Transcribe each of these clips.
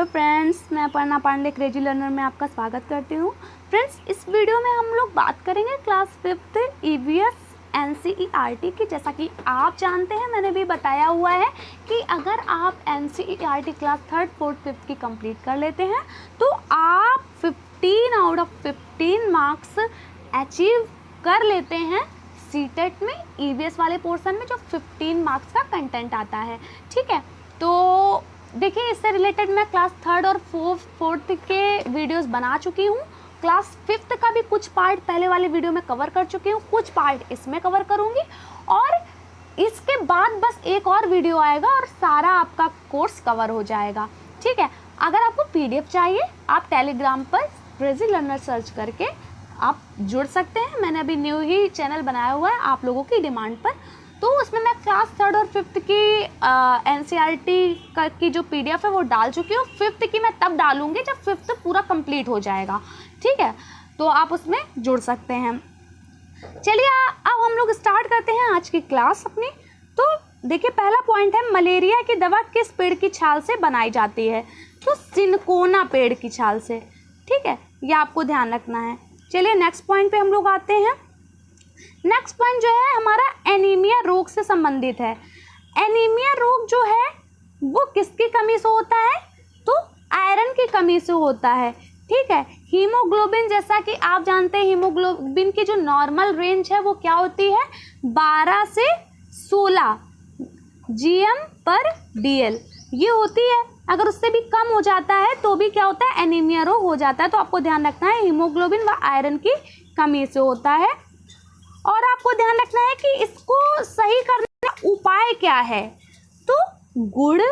Hello friends, मैं Aparna Pandey crazy learner में आपका स्वागत करती हूँ। फ्रेंड्स, इस वीडियो में हम लोग बात करेंगे क्लास 5th ईवीएस एनसीईआरटी की। जैसा कि आप जानते हैं, मैंने भी बताया हुआ है कि अगर आप NCERT class 3rd, 4th, 5th की कंप्लीट कर लेते हैं तो आप 15 आउट ऑफ 15 मार्क्स अचीव कर लेते हैं सीटेट में, ईवीएस वाले पोर्शन में जो 15 मार्क्स का कंटेंट आता है। ठीक है, तो देखिए, इससे रिलेटेड मैं क्लास 3rd और 4th के वीडियोस बना चुकी हूँ। क्लास 5th का भी कुछ पार्ट पहले वाले वीडियो में कवर कर चुकी हूँ, कुछ पार्ट इसमें कवर करूँगी और इसके बाद बस एक और वीडियो आएगा और सारा आपका कोर्स कवर हो जाएगा। ठीक है, अगर आपको पीडीएफ चाहिए आप टेलीग्राम पर क्रेजी लर्नर सर्च करके आप जुड़ सकते हैं। मैंने अभी न्यू ही चैनल बनाया हुआ है आप लोगों की डिमांड पर, तो उसमें मैं क्लास 3rd और 5th की एनसीईआरटी की जो पीडीएफ है वो डाल चुकी हूँ। 5th की मैं तब डालूंगी जब 5th पूरा कंप्लीट हो जाएगा। ठीक है, तो आप उसमें जुड़ सकते हैं। चलिए अब हम लोग स्टार्ट करते हैं आज की क्लास अपनी। तो देखिए, पहला पॉइंट है, मलेरिया की दवा किस पेड़ की छाल से बनाई जाती है? तो सिनकोना पेड़ की छाल से। ठीक है, ये आपको ध्यान रखना है। चलिए नेक्स्ट पॉइंट पे हम लोग आते हैं। नेक्स्ट पॉइंट जो है हमारा एनीमिया रोग से संबंधित है। एनीमिया रोग जो है वो किसकी कमी से होता है? तो आयरन की कमी से होता है। ठीक है, हीमोग्लोबिन, जैसा कि आप जानते हैं हीमोग्लोबिन की जो नॉर्मल रेंज है वो क्या होती है? 12 से 16 GM/DL ये होती है। अगर उससे भी कम हो जाता है तो भी क्या होता है? एनीमिया रोग हो जाता है। तो आपको ध्यान रखना है हीमोग्लोबिन व आयरन की कमी से होता है। और आपको ध्यान रखना है कि इसको सही करने का उपाय क्या है? तो गुड़,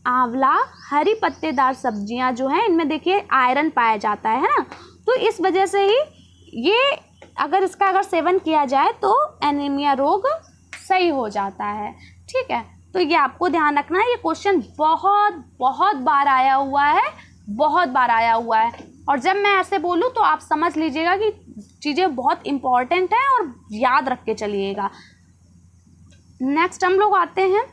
आंवला, हरी पत्तेदार सब्जियां जो हैं इनमें देखिए आयरन पाया जाता है ना, तो इस वजह से ही ये अगर सेवन किया जाए तो एनीमिया रोग सही हो जाता है। ठीक है, तो ये आपको ध्यान रखना है। ये क्वेश्चन बहुत बार आया हुआ है, बहुत बार आया हुआ है। और जब मैं ऐसे बोलूँ तो आप समझ लीजिएगा कि चीज़ें बहुत इम्पॉर्टेंट हैं और याद रख के चलिएगा। नेक्स्ट हम लोग आते हैं।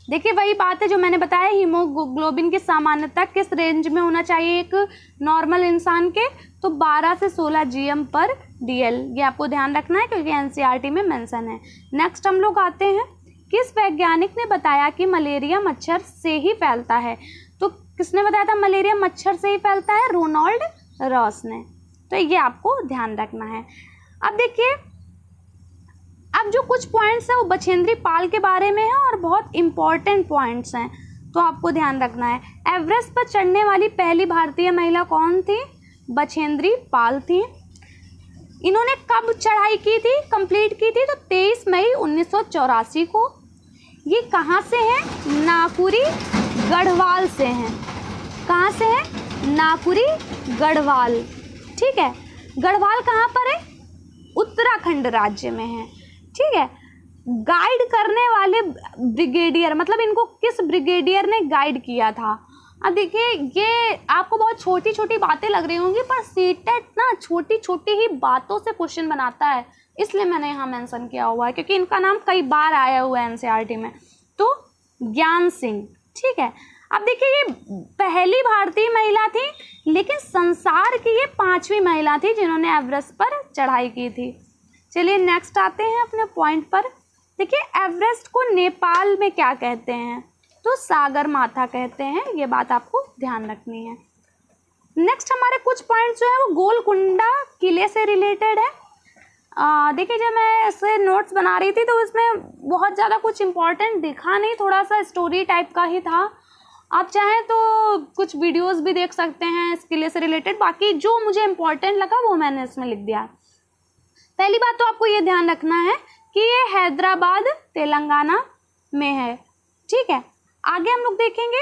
देखिए, वही बात है जो मैंने बताया, हीमोग्लोबिन की सामान्यता किस रेंज में होना चाहिए एक नॉर्मल इंसान के? तो 12 से 16 GM/DL ये आपको ध्यान रखना है क्योंकि एनसीईआरटी में मेंशन है। नेक्स्ट हम लोग आते हैं, किस वैज्ञानिक ने बताया कि मलेरिया मच्छर से ही फैलता है? तो किसने बताया था मलेरिया मच्छर से ही फैलता है? रोनाल्ड रॉस ने। तो ये आपको ध्यान रखना है। अब देखिए, अब जो कुछ पॉइंट्स हैं वो बछेंद्री पाल के बारे में है और बहुत इंपॉर्टेंट पॉइंट्स हैं, तो आपको ध्यान रखना है। एवरेस्ट पर चढ़ने वाली पहली भारतीय महिला कौन थी? बछेंद्री पाल थी। इन्होंने कब चढ़ाई की थी, कंप्लीट की थी? तो 23 मई 1984 को। ये कहाँ से है? नाकुरी गढ़वाल से हैं। कहाँ से है? नाकुरी गढ़वाल। ठीक है, गढ़वाल कहाँ पर है? उत्तराखंड राज्य में है। ठीक है, गाइड करने वाले ब्रिगेडियर, मतलब इनको किस ब्रिगेडियर ने गाइड किया था? अब देखिए, ये आपको बहुत छोटी छोटी बातें लग रही होंगी पर सीटेट ना छोटी छोटी ही बातों से क्वेश्चन बनाता है, इसलिए मैंने यहाँ मेंशन किया हुआ है क्योंकि इनका नाम कई बार आया हुआ है एनसीईआरटी में। तो ज्ञान सिंह। ठीक है, अब देखिए, ये पहली भारतीय महिला थी लेकिन संसार की ये 5वीं महिला थी जिन्होंने एवरेस्ट पर चढ़ाई की थी। चलिए नेक्स्ट आते हैं अपने पॉइंट पर। देखिए, एवरेस्ट को नेपाल में क्या कहते हैं? तो सागर माथा कहते हैं। ये बात आपको ध्यान रखनी है। नेक्स्ट हमारे कुछ पॉइंट्स जो है वो गोलकुंडा किले से रिलेटेड है। देखिए, जब मैं ऐसे नोट्स बना रही थी तो इसमें बहुत ज़्यादा कुछ इम्पोर्टेंट दिखा नहीं, थोड़ा सा स्टोरी टाइप का ही था। आप चाहें तो कुछ वीडियोस भी देख सकते हैं इस किले से रिलेटेड, बाकी जो मुझे इम्पोर्टेंट लगा वो मैंने इसमें लिख दिया। पहली बात तो आपको ये ध्यान रखना है कि ये हैदराबाद तेलंगाना में है। ठीक है, आगे हम लोग देखेंगे।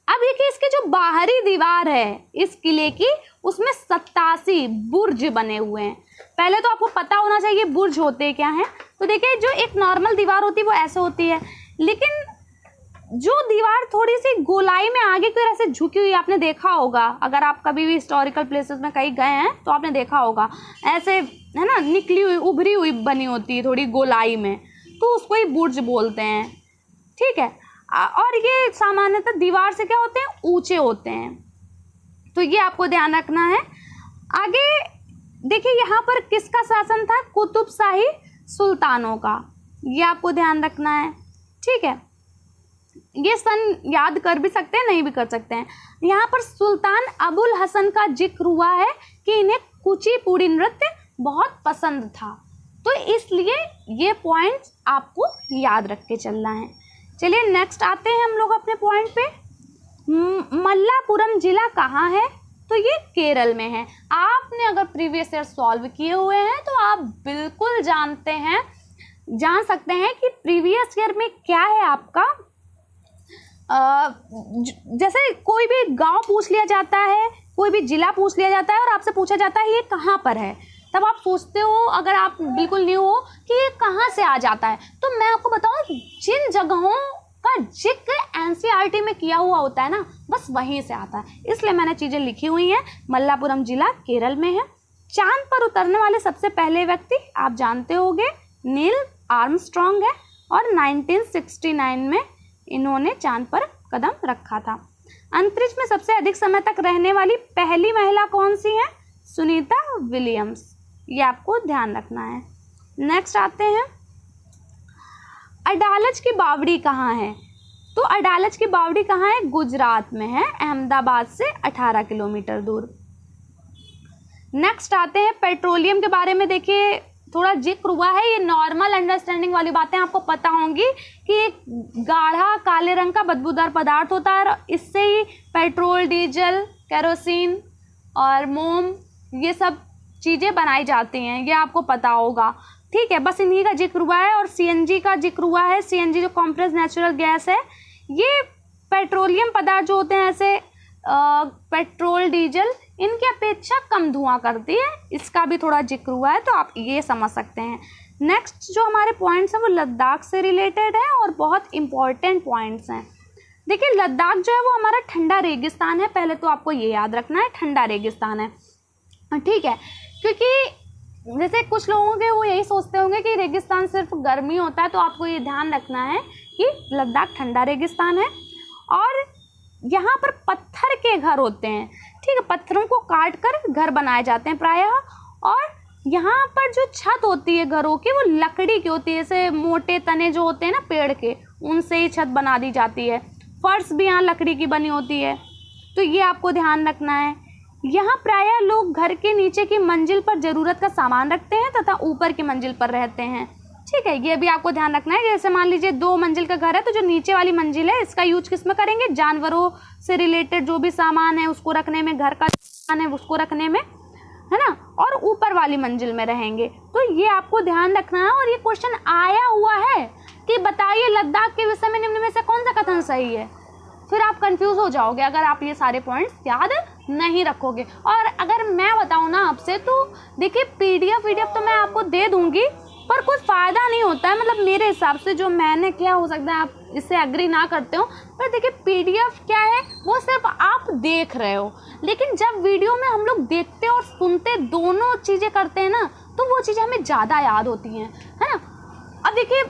अब देखिए, इसकी जो बाहरी दीवार है इस किले की, उसमें 87 बुर्ज बने हुए हैं। पहले तो आपको पता होना चाहिए बुर्ज होते क्या हैं। तो देखिए, जो एक नॉर्मल दीवार होती है वो ऐसे होती है, लेकिन जो दीवार थोड़ी सी गोलाई में आगे की तरह से झुकी हुई आपने देखा होगा, अगर आप कभी भी हिस्टोरिकल प्लेसेस में कहीं गए हैं तो आपने देखा होगा, ऐसे है ना, निकली हुई उभरी हुई बनी होती है थोड़ी गोलाई में, तो उसको ही बुर्ज बोलते हैं। ठीक है, और ये सामान्यतः दीवार से क्या होते हैं, ऊंचे होते हैं। तो ये आपको ध्यान रखना है। आगे देखिए यहाँ पर किसका शासन था, कुतुबशाही सुल्तानों का, ये आपको ध्यान रखना है। ठीक है, ये सन याद कर भी सकते हैं, नहीं भी कर सकते हैं। यहाँ पर सुल्तान अबुल हसन का जिक्र हुआ है कि इन्हें कुचिपुड़ी नृत्य बहुत पसंद था, तो इसलिए ये पॉइंट्स आपको याद रख के चलना है। चलिए नेक्स्ट आते हैं हम लोग अपने पॉइंट पे। मल्लापुरम जिला कहाँ है, तो ये केरल में है। आपने अगर प्रीवियस ईयर सॉल्व किए हुए हैं तो आप बिल्कुल जान सकते हैं कि प्रीवियस ईयर में क्या है आपका। जैसे कोई भी गांव पूछ लिया जाता है, कोई भी जिला पूछ लिया जाता है और आपसे पूछा जाता है ये कहाँ पर है, तब आप सोचते हो, अगर आप बिल्कुल न्यू हो, कि ये कहाँ से आ जाता है। तो मैं आपको बताऊं, जिन जगहों का जिक्र एनसीईआरटी में किया हुआ होता है ना, बस वहीं से आता है, इसलिए मैंने चीज़ें लिखी हुई हैं। मल्लापुरम जिला केरल में है। चांद पर उतरने वाले सबसे पहले व्यक्ति आप जानते होंगे, नील आर्मस्ट्रॉन्ग है, और 1969 में इन्होंने चांद पर कदम रखा था। अंतरिक्ष में सबसे अधिक समय तक रहने वाली पहली महिला कौन सी है, सुनीता विलियम्स, ये आपको ध्यान रखना है। नेक्स्ट आते हैं, अडालज की बावड़ी कहाँ है, तो अडालज की बावड़ी कहाँ है, गुजरात में है, अहमदाबाद से 18 किलोमीटर दूर। नेक्स्ट आते हैं, पेट्रोलियम के बारे में देखिए थोड़ा जिक्र हुआ है, ये नॉर्मल अंडरस्टैंडिंग वाली बातें आपको पता होंगी कि एक गाढ़ा काले रंग का बदबूदार पदार्थ होता है, इससे ही पेट्रोल, डीजल, केरोसिन और मोम ये सब चीज़ें बनाई जाती हैं, ये आपको पता होगा। ठीक है, बस इन्हीं का जिक्र हुआ है। और सीएनजी का जिक्र हुआ है। सीएनजी जो कॉम्प्रेस नेचुरल गैस है, ये पेट्रोलियम पदार्थ जो होते हैं ऐसे पेट्रोल, डीजल, इनकी अपेक्षा कम धुआं करती है, इसका भी थोड़ा जिक्र हुआ है, तो आप ये समझ सकते हैं। नेक्स्ट जो हमारे पॉइंट्स हैं वो लद्दाख से रिलेटेड हैं और बहुत इंपॉर्टेंट पॉइंट्स हैं। देखिए लद्दाख जो है वो हमारा ठंडा रेगिस्तान है, पहले तो आपको ये याद रखना है, ठंडा रेगिस्तान है। ठीक है, क्योंकि जैसे कुछ लोगों के वो यही सोचते होंगे कि रेगिस्तान सिर्फ गर्मी होता है, तो आपको ये ध्यान रखना है कि लद्दाख ठंडा रेगिस्तान है और यहाँ पर पत्थर के घर होते हैं। ठीक है, पत्थरों को काट कर घर बनाए जाते हैं प्रायः, और यहाँ पर जो छत होती है घरों की वो लकड़ी की होती है, जैसे मोटे तने जो होते हैं ना पेड़ के, उनसे ही छत बना दी जाती है। फर्श भी यहाँ लकड़ी की बनी होती है, तो ये आपको ध्यान रखना है। यहाँ प्रायः लोग घर के नीचे की मंजिल पर ज़रूरत का सामान रखते हैं तथा ऊपर की मंजिल पर रहते हैं। ठीक है, ये भी आपको ध्यान रखना है। जैसे मान लीजिए 2 मंजिल का घर है, तो जो नीचे वाली मंजिल है इसका यूज किस में करेंगे, जानवरों से रिलेटेड जो भी सामान है उसको रखने में, घर का सामान है उसको रखने में, है ना, और ऊपर वाली मंजिल में रहेंगे। तो ये आपको ध्यान रखना है। और ये क्वेश्चन आया हुआ है कि बताइए लद्दाख के विषय में निम्न में से कौन सा कथन सही है, फिर आप कंफ्यूज हो जाओगे अगर आप ये सारे पॉइंट्स याद नहीं रखोगे। और अगर मैं बताऊँ ना आपसे, तो देखिए पीडीएफ तो मैं आपको दे दूंगी, पर कुछ फ़ायदा नहीं होता है, मतलब मेरे हिसाब से जो मैंने किया, हो सकता है आप इससे एग्री ना करते हो, पर देखिए पीडीएफ क्या है, वो सिर्फ आप देख रहे हो, लेकिन जब वीडियो में हम लोग देखते और सुनते दोनों चीज़ें करते हैं ना, तो वो चीज़ें हमें ज़्यादा याद होती हैं, है ना। अब देखिए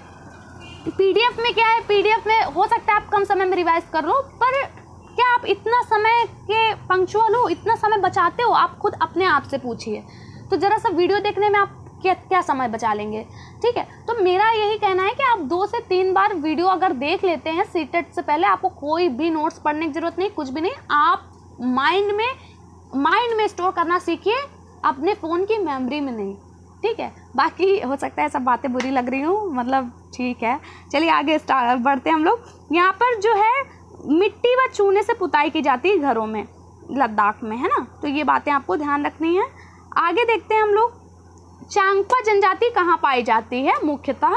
पीडीएफ में क्या है, पीडीएफ में हो सकता है आप कम समय में रिवाइज कर लो, पर क्या आप इतना समय के पंक्चुअल हो, इतना समय बचाते हो, आप खुद अपने आप से पूछिए। तो ज़रा सा वीडियो देखने में आप क्या समय बचा लेंगे। ठीक है, तो मेरा यही कहना है कि आप 2 से 3 बार वीडियो अगर देख लेते हैं सीटेट से पहले, आपको कोई भी नोट्स पढ़ने की ज़रूरत नहीं, कुछ भी नहीं, आप माइंड में स्टोर करना सीखिए, अपने फ़ोन की मेमोरी में नहीं। ठीक है, बाकी हो सकता है सब बातें बुरी लग रही हूँ, मतलब ठीक है, चलिए आगे बढ़ते हैं हम लोग। यहाँ पर जो है मिट्टी व चूने से पुताई की जाती है घरों में, लद्दाख में, है ना, तो ये बातें आपको ध्यान रखनी है। आगे देखते हैं हम लोग, चांगपा जनजाति कहाँ पाई जाती है मुख्यतः,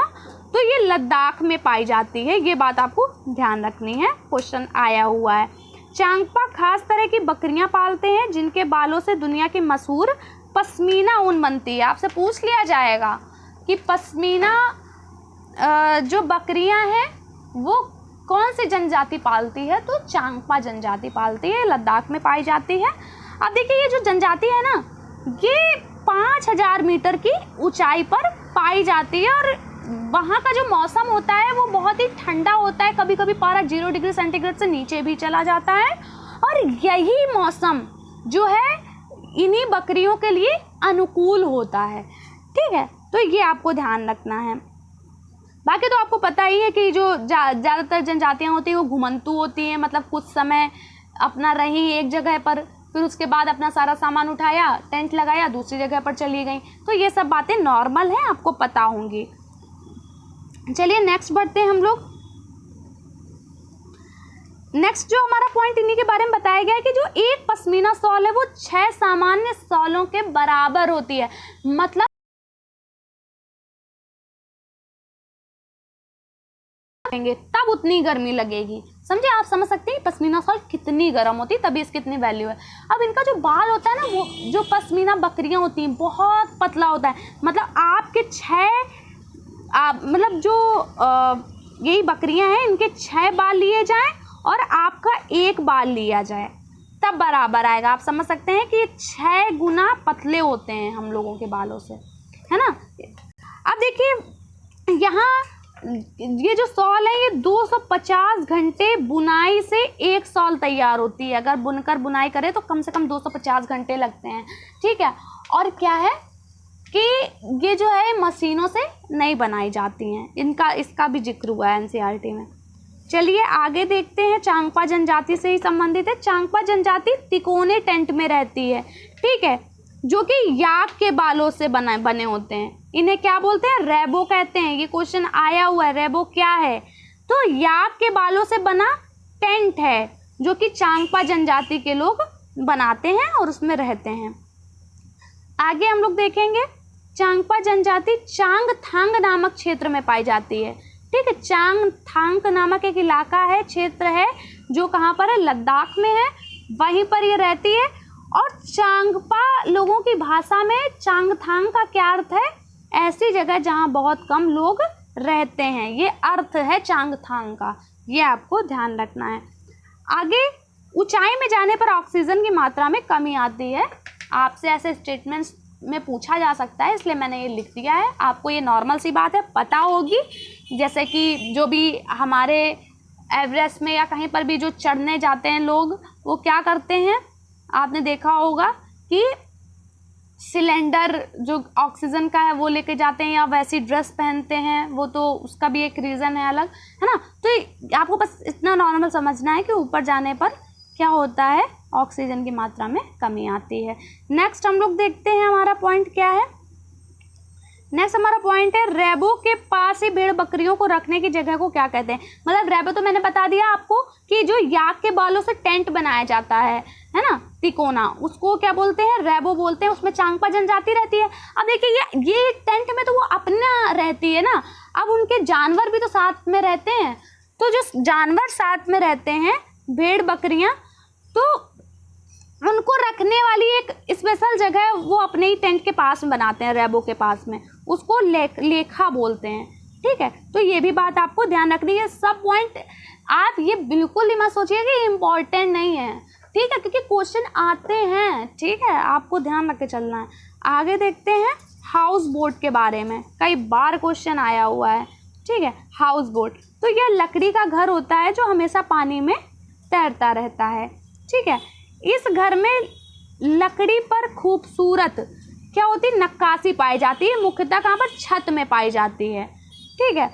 तो ये लद्दाख में पाई जाती है, ये बात आपको ध्यान रखनी है, क्वेश्चन आया हुआ है। चांगपा खास तरह की बकरियां पालते हैं जिनके बालों से दुनिया की मशहूर पश्मीना ऊन बनती है। आपसे पूछ लिया जाएगा कि पश्मीना जो बकरियां हैं वो कौन सी जनजाति पालती है, तो चांगपा जनजाति पालती है, लद्दाख में पाई जाती है। अब देखिए ये जो जनजाति है ना, ये 5000 मीटर की ऊंचाई पर पाई जाती है और वहाँ का जो मौसम होता है वो बहुत ही ठंडा होता है, कभी कभी पारा 0 डिग्री सेंटीग्रेड से नीचे भी चला जाता है। और यही मौसम जो है इन्हीं बकरियों के लिए अनुकूल होता है। ठीक है, तो ये आपको ध्यान रखना है। बाकी तो आपको पता ही है कि जो ज़्यादातर जनजातियाँ होती हैं वो घुमंतू होती हैं, मतलब कुछ समय अपना रही एक जगह पर, फिर उसके बाद अपना सारा सामान उठाया, टेंट लगाया, दूसरी जगह पर चली गई। तो ये सब बातें नॉर्मल हैं, आपको पता होंगी। चलिए नेक्स्ट बढ़ते हैं हम लोग। नेक्स्ट जो हमारा पॉइंट इन्हीं के बारे में बताया गया है कि जो एक पश्मीना शॉल है वो 6 सामान्य शॉलों के बराबर होती है। मतलब तब उतनी गर्मी लगेगी। समझे, आप समझ सकते हैं पश्मीना शॉल कितनी गर्म होती है, तभी इसकी इतनी वैल्यू है। अब इनका जो बाल होता है ना, वो जो पश्मीना बकरियां होती हैं बहुत पतला होता है। मतलब आपके 6 मतलब जो यही बकरियां हैं इनके 6 बाल लिए जाएं और आपका 1 बाल लिया जाए तब बराबर आएगा। आप समझ सकते हैं कि ये 6 गुना पतले होते हैं हम लोगों के बालों से, है ना। अब देखिए यहाँ ये जो शॉल है ये 250 घंटे बुनाई से एक शॉल तैयार होती है। अगर बुनकर बुनाई करे तो कम से कम 250 घंटे लगते हैं। ठीक है, और क्या है कि ये जो है मशीनों से नहीं बनाई जाती हैं, इसका भी जिक्र हुआ है एनसीईआरटी में। चलिए आगे देखते हैं, चांगपा जनजाति से ही संबंधित है। चांगपा जनजाति तिकोने टेंट में रहती है। ठीक है, जो कि याक के बालों से बने होते हैं। इन्हें क्या बोलते हैं? रेबो कहते हैं। ये क्वेश्चन आया हुआ है, रेबो क्या है? तो याक के बालों से बना टेंट है जो कि चांगपा जनजाति के लोग बनाते हैं और उसमें रहते हैं। आगे हम लोग देखेंगे, चांगपा जनजाति चांगथांग नामक क्षेत्र में पाई जाती है। ठीक है, चांगथांग नामक एक इलाका है, क्षेत्र है जो कहाँ पर है? लद्दाख में है, वहीं पर ये रहती है। और चांगपा लोगों की भाषा में चांगथांग का क्या अर्थ है? ऐसी जगह जहाँ बहुत कम लोग रहते हैं, ये अर्थ है चांगथांग का। ये आपको ध्यान रखना है। आगे, ऊंचाई में जाने पर ऑक्सीजन की मात्रा में कमी आती है। आपसे ऐसे स्टेटमेंट्स में पूछा जा सकता है, इसलिए मैंने ये लिख दिया है। आपको ये नॉर्मल सी बात है, पता होगी। जैसे कि जो भी हमारे एवरेस्ट में या कहीं पर भी जो चढ़ने जाते हैं लोग, वो क्या करते हैं? आपने देखा होगा कि सिलेंडर जो ऑक्सीजन का है वो लेके जाते हैं या वैसी ड्रेस पहनते हैं, वो तो उसका भी एक रीज़न है अलग, है ना। तो आपको बस इतना नॉर्मल समझना है कि ऊपर जाने पर क्या होता है? ऑक्सीजन की मात्रा में कमी आती है। नेक्स्ट हम लोग देखते हैं हमारा पॉइंट क्या है। नेक्स्ट हमारा पॉइंट है, रेबो के पास ही भेड़ बकरियों को रखने की जगह को क्या कहते हैं? मतलब रेबो तो मैंने बता दिया आपको कि जो याक के बालों से टेंट बनाया जाता है ना, तिकोना, उसको क्या बोलते हैं? रेबो बोलते हैं। उसमें चांगपा जनजाति रहती है। अब देखिए ये टेंट में तो वो अपना रहती है ना, अब उनके जानवर भी तो साथ में रहते हैं। तो जो जानवर साथ में रहते हैं, भेड़ बकरियां, तो उनको रखने वाली एक स्पेशल जगह वो अपने ही टेंट के पास में बनाते हैं, रेबो के पास में, उसको लेखा बोलते हैं। ठीक है, तो ये भी बात आपको ध्यान रखनी है। सब पॉइंट आप ये बिल्कुल ही मत सोचिए कि इम्पोर्टेंट नहीं है। ठीक है, क्योंकि क्वेश्चन आते हैं। ठीक है, आपको ध्यान रख के चलना है। आगे देखते हैं हाउस बोट के बारे में, कई बार क्वेश्चन आया हुआ है। ठीक है, हाउस बोट तो यह लकड़ी का घर होता है जो हमेशा पानी में तैरता रहता है। ठीक है, इस घर में लकड़ी पर खूबसूरत क्या होती है? नक्काशी पाई जाती है। मुख्यतः कहाँ पर? छत में पाई जाती है। ठीक है,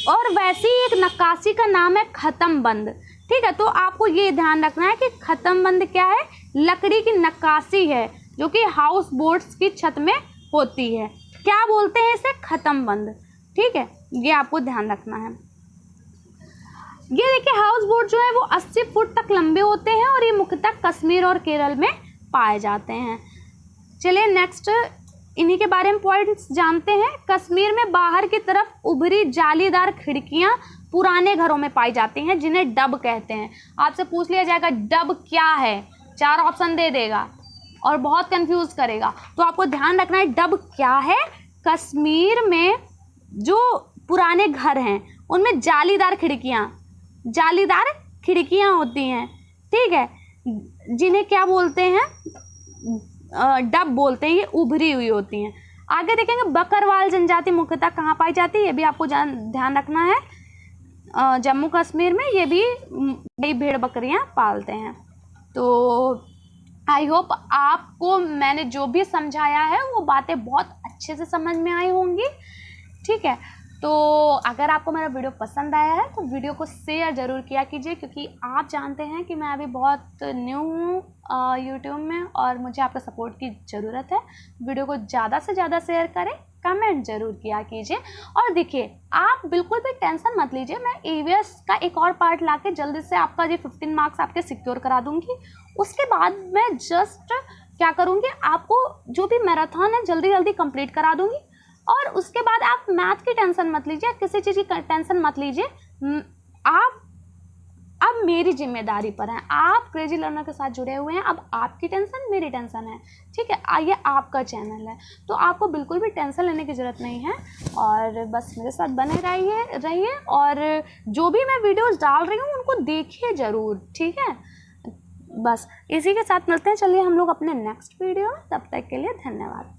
और वैसी एक नक्काशी का नाम है खत्म बंद। ठीक है, तो आपको ये ध्यान रखना है कि खत्म बंद क्या है? लकड़ी की नक्काशी है जो कि हाउस बोट्स की छत में होती है। क्या बोलते हैं इसे? खत्म बंद। ठीक है, ये आपको ध्यान रखना है। ये देखिए हाउस बोट जो है वो 80 फुट तक लंबे होते हैं और ये मुख्यतः कश्मीर और केरल में पाए जाते हैं। चलिए नेक्स्ट इन्हीं के बारे में पॉइंट्स जानते हैं। कश्मीर में बाहर की तरफ उभरी जालीदार खिड़कियां पुराने घरों में पाई जाती हैं जिन्हें डब कहते हैं। आपसे पूछ लिया जाएगा डब क्या है, 4 ऑप्शन दे देगा और बहुत कंफ्यूज करेगा, तो आपको ध्यान रखना है डब क्या है। कश्मीर में जो पुराने घर हैं उनमें जालीदार खिड़कियां होती हैं। ठीक है, जिन्हें क्या बोलते हैं? डब बोलते हैं। ये उभरी हुई होती हैं। आगे देखेंगे बकरवाल जनजाति मुख्यतः कहाँ पाई जाती है, ये भी आपको ध्यान रखना है। जम्मू कश्मीर में ये भी बड़ी भेड़ बकरियाँ पालते हैं। तो आई होप आपको मैंने जो भी समझाया है वो बातें बहुत अच्छे से समझ में आई होंगी। ठीक है, तो अगर आपको मेरा वीडियो पसंद आया है तो वीडियो को शेयर ज़रूर किया कीजिए, क्योंकि आप जानते हैं कि मैं अभी बहुत न्यू हूँ यूट्यूब में और मुझे आपका सपोर्ट की ज़रूरत है। वीडियो को ज़्यादा से ज़्यादा शेयर करें, कमेंट ज़रूर किया कीजिए। और देखिए, आप बिल्कुल भी टेंशन मत लीजिए, मैं EVS का एक और पार्ट लाके जल्दी से आपका जो 15 मार्क्स आपके सिक्योर करा दूँगी। उसके बाद मैं जस्ट क्या करूँगी, आपको जो भी मैराथन है जल्दी जल्दी कंप्लीट करा दूँगी। और उसके बाद आप मैथ की टेंशन मत लीजिए, किसी चीज़ की टेंशन मत लीजिए। आप अब मेरी जिम्मेदारी पर हैं, आप क्रेजी लर्नर के साथ जुड़े हुए हैं, अब आपकी टेंशन मेरी टेंशन है। ठीक है, ये आपका चैनल है, तो आपको बिल्कुल भी टेंशन लेने की ज़रूरत नहीं है। और बस मेरे साथ बने रहिए और जो भी मैं वीडियोस डाल रही हूँ उनको देखिए ज़रूर। ठीक है, बस इसी के साथ मिलते हैं। चलिए हम लोग अपने नेक्स्ट वीडियो में, तब तक के लिए धन्यवाद।